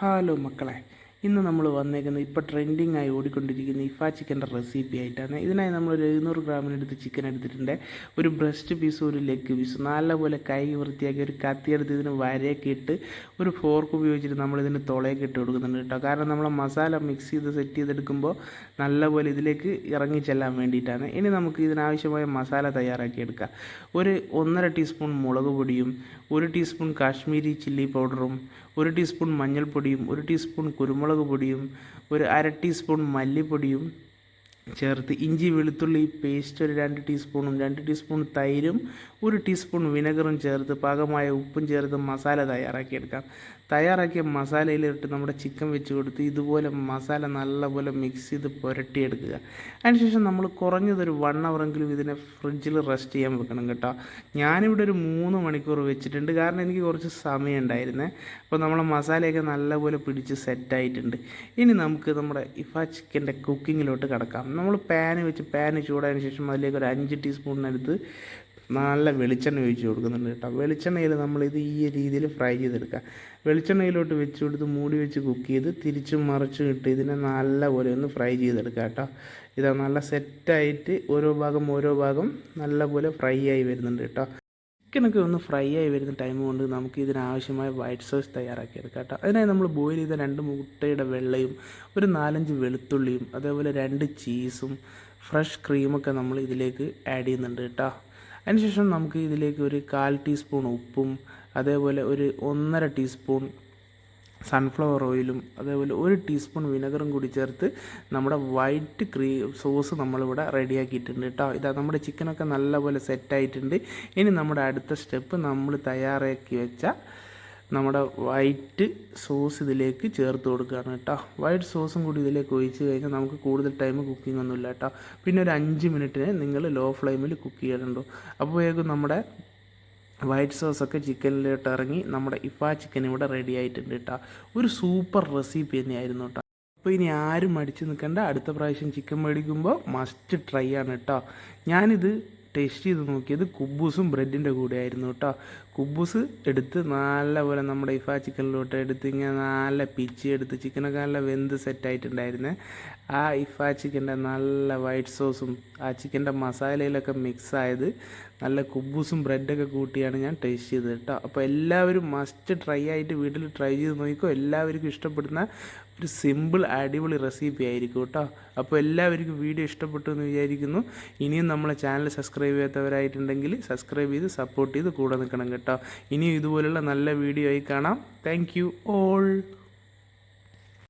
Hello മക്കളെ, ഇന്ന് നമ്മൾ വന്നേക്കുന്നത് ഇപ്പോൾ ട്രെൻഡിങ് ആയി ഓടിക്കൊണ്ടിരിക്കുന്ന ഇഫ ചിക്കൻ്റെ റെസിപ്പി ആയിട്ടാണ്. ഇതിനായി നമ്മളൊരു 700 ഗ്രാമിനടുത്ത് ചിക്കൻ എടുത്തിട്ടുണ്ട്. ഒരു ബ്രസ്റ്റ് പീസും ഒരു ലെഗ് പീസും നല്ലപോലെ കൈ വൃത്തിയാക്കി ഒരു കത്തിയെടുത്ത് ഇതിന് വരയൊക്കെ ഇട്ട് ഒരു ഫോർക്ക് ഉപയോഗിച്ചിട്ട് നമ്മളിതിന് തുളയൊക്കെ ഇട്ട് കൊടുക്കുന്നുണ്ട് കേട്ടോ. കാരണം നമ്മൾ മസാല മിക്സ് ചെയ്ത് സെറ്റ് ചെയ്തെടുക്കുമ്പോൾ നല്ലപോലെ ഇതിലേക്ക് ഇറങ്ങി ചെല്ലാൻ വേണ്ടിയിട്ടാണ്. ഇനി നമുക്ക് ഇതിനാവശ്യമായ മസാല തയ്യാറാക്കി എടുക്കാം. ഒരു 1.5 ടീസ്പൂൺ മുളക് പൊടിയും 1 ടീസ്പൂൺ കാശ്മീരി ചില്ലി പൗഡറും 1 ടീസ്പൂൺ മഞ്ഞൾപ്പൊടിയും 1 ടീസ്പൂൺ കുരുമുളക് പൊടിയും 1/2 ടീസ്പൂൺ മല്ലിപ്പൊടിയും ചേർത്ത് ഇഞ്ചി വെളുത്തുള്ളി പേസ്റ്റ് ഒരു 2 ടീസ്പൂണും 2 ടീസ്പൂൺ തൈരും 1 ടീസ്പൂൺ വിനെഗറും ചേർത്ത് പാകമായ ഉപ്പും ചേർത്ത് മസാല തയ്യാറാക്കിയെടുക്കാം. തയ്യാറാക്കിയ മസാലയിലിട്ട് നമ്മുടെ ചിക്കൻ വെച്ച് കൊടുത്ത് ഇതുപോലെ മസാല നല്ലപോലെ മിക്സ് ചെയ്ത് പുരട്ടിയെടുക്കുക. അതിനുശേഷം നമ്മൾ കുറഞ്ഞതൊരു 1 ഹവറെങ്കിലും ഇതിനെ ഫ്രിഡ്ജിൽ റെസ്റ്റ് ചെയ്യാൻ വെക്കണം കേട്ടോ. ഞാനിവിടെ ഒരു 3 മണിക്കൂർ വെച്ചിട്ടുണ്ട്, കാരണം എനിക്ക് കുറച്ച് സമയം ഉണ്ടായിരുന്നേ. അപ്പോൾ നമ്മളെ മസാലയൊക്കെ നല്ലപോലെ പിടിച്ച് സെറ്റായിട്ടുണ്ട്. ഇനി നമുക്ക് നമ്മുടെ ഇഫ ചിക്കൻ്റെ കുക്കിങ്ങിലോട്ട് കിടക്കാം. നമ്മൾ പാന് ചൂടായതിനു ശേഷം അതിലേക്ക് ഒരു 5 ടീസ്പൂണിനടുത്ത് നല്ല വെളിച്ചെണ്ണ ഒഴിച്ച് കൊടുക്കുന്നുണ്ട് കേട്ടോ. വെളിച്ചെണ്ണയിൽ നമ്മളിത് ഈ രീതിയിൽ ഫ്രൈ ചെയ്തെടുക്കുക. വെളിച്ചെണ്ണയിലോട്ട് വെച്ച് കൊടുത്ത് മൂടി വെച്ച് കുക്ക് ചെയ്ത് തിരിച്ചും മറിച്ചും ഇട്ട് ഇതിനെ നല്ലപോലെ ഒന്ന് ഫ്രൈ ചെയ്തെടുക്കുക കേട്ടോ. ഇതാ നല്ല സെറ്റായിട്ട് ഓരോ ഭാഗം നല്ലപോലെ ഫ്രൈ ആയി വരുന്നുണ്ട് കേട്ടോ. ചിക്കനൊക്കെ ഒന്ന് ഫ്രൈ ആയി വരുന്ന ടൈം കൊണ്ട് നമുക്ക് ഇതിനാവശ്യമായ വൈറ്റ് സോസ് തയ്യാറാക്കിയെടുക്കാം കേട്ടോ. അതിനായി നമ്മൾ ബോയിൽ ചെയ്ത 2 മുട്ടയുടെ വെള്ളയും ഒരു 4-5 വെളുത്തുള്ളിയും അതേപോലെ 2 ചീസും ഫ്രഷ് ക്രീമൊക്കെ നമ്മൾ ഇതിലേക്ക് ആഡ് ചെയ്യുന്നുണ്ട് കേട്ടോ. അതിനുശേഷം നമുക്ക് ഇതിലേക്ക് ഒരു 1/4 ടീസ്പൂൺ ഉപ്പും അതേപോലെ ഒരു 1.5 ടീസ്പൂൺ സൺഫ്ലവർ ഓയിലും അതേപോലെ 1 ടീസ്പൂൺ വിനെഗറും കൂടി ചേർത്ത് നമ്മുടെ വൈറ്റ് സോസ് നമ്മളിവിടെ റെഡിയാക്കിയിട്ടുണ്ട് കേട്ടോ. ഇതാ നമ്മുടെ ചിക്കനൊക്കെ നല്ലപോലെ സെറ്റായിട്ടുണ്ട്. ഇനി നമ്മുടെ അടുത്ത സ്റ്റെപ്പ് നമ്മൾ തയ്യാറാക്കി വെച്ച നമ്മുടെ വൈറ്റ് സോസ് ഇതിലേക്ക് ചേർത്ത് കൊടുക്കുകയാണ് കേട്ടോ. വൈറ്റ് സോസും കൂടി ഇതിലേക്ക് ഒഴിച്ച് കഴിഞ്ഞാൽ നമുക്ക് കൂടുതൽ ടൈം കുക്കിംഗ് ഒന്നുമില്ല കേട്ടോ. പിന്നെ ഒരു 5 മിനിറ്റിന് നിങ്ങൾ ലോ ഫ്ലെയിമിൽ കുക്ക് ചെയ്യണുണ്ടോ. അപ്പോഴേക്കും നമ്മുടെ വൈറ്റ് സോസൊക്കെ ചിക്കനിലോട്ട് ഇറങ്ങി നമ്മുടെ ഇഫ ചിക്കൻ ഇവിടെ റെഡി ആയിട്ടുണ്ട് കേട്ടോ. ഒരു സൂപ്പർ റെസിപ്പി തന്നെയായിരുന്നു കേട്ടോ. അപ്പോൾ ഇനി ആരും മടിച്ച് നിൽക്കേണ്ട, അടുത്ത പ്രാവശ്യം ചിക്കൻ മേടിക്കുമ്പോൾ മസ്റ്റ് ട്രൈ ആണ് കേട്ടോ. ഞാനിത് ടേസ്റ്റ് ചെയ്ത് നോക്കിയത് കുബൂസും ബ്രെഡിൻ്റെ കൂടെ ആയിരുന്നു കേട്ടോ. കുബൂസ് എടുത്ത് നല്ലപോലെ നമ്മുടെ ഇഫ ചിക്കനിലോട്ട് എടുത്ത് ഇങ്ങനെ നല്ല പിച്ചി എടുത്ത് ചിക്കനൊക്കെ നല്ല വെന്ത് സെറ്റായിട്ടുണ്ടായിരുന്നേ. ആ ഇഫ ചിക്കൻ്റെ നല്ല വൈറ്റ് സോസും ആ ചിക്കൻ്റെ മസാലയിലൊക്കെ മിക്സ് ആയത് നല്ല കുബൂസും ബ്രെഡൊക്കെ കൂട്ടിയാണ് ഞാൻ ടേസ്റ്റ് ചെയ്തത് കേട്ടോ. അപ്പോൾ എല്ലാവരും മസ്റ്റ് ട്രൈ ആയിട്ട് വീട്ടിൽ ട്രൈ ചെയ്ത് നോക്കിക്കോ. എല്ലാവർക്കും ഇഷ്ടപ്പെടുന്ന ഒരു സിമ്പിൾ അടിപൊളി റെസിപ്പി ആയിരിക്കും കേട്ടോ. അപ്പോൾ എല്ലാവർക്കും വീഡിയോ ഇഷ്ടപ്പെട്ടു എന്ന് വിചാരിക്കുന്നു. ഇനിയും നമ്മളെ ചാനൽ സബ്സ്ക്രൈബ് ചെയ്യാത്തവരായിട്ടുണ്ടെങ്കിൽ സബ്സ്ക്രൈബ് ചെയ്ത് സപ്പോർട്ട് ചെയ്ത് കൂടെ നിൽക്കണം കേട്ടോ. ഇനിയും ഇതുപോലുള്ള നല്ല വീഡിയോ ആയി കാണാം. Thank you all.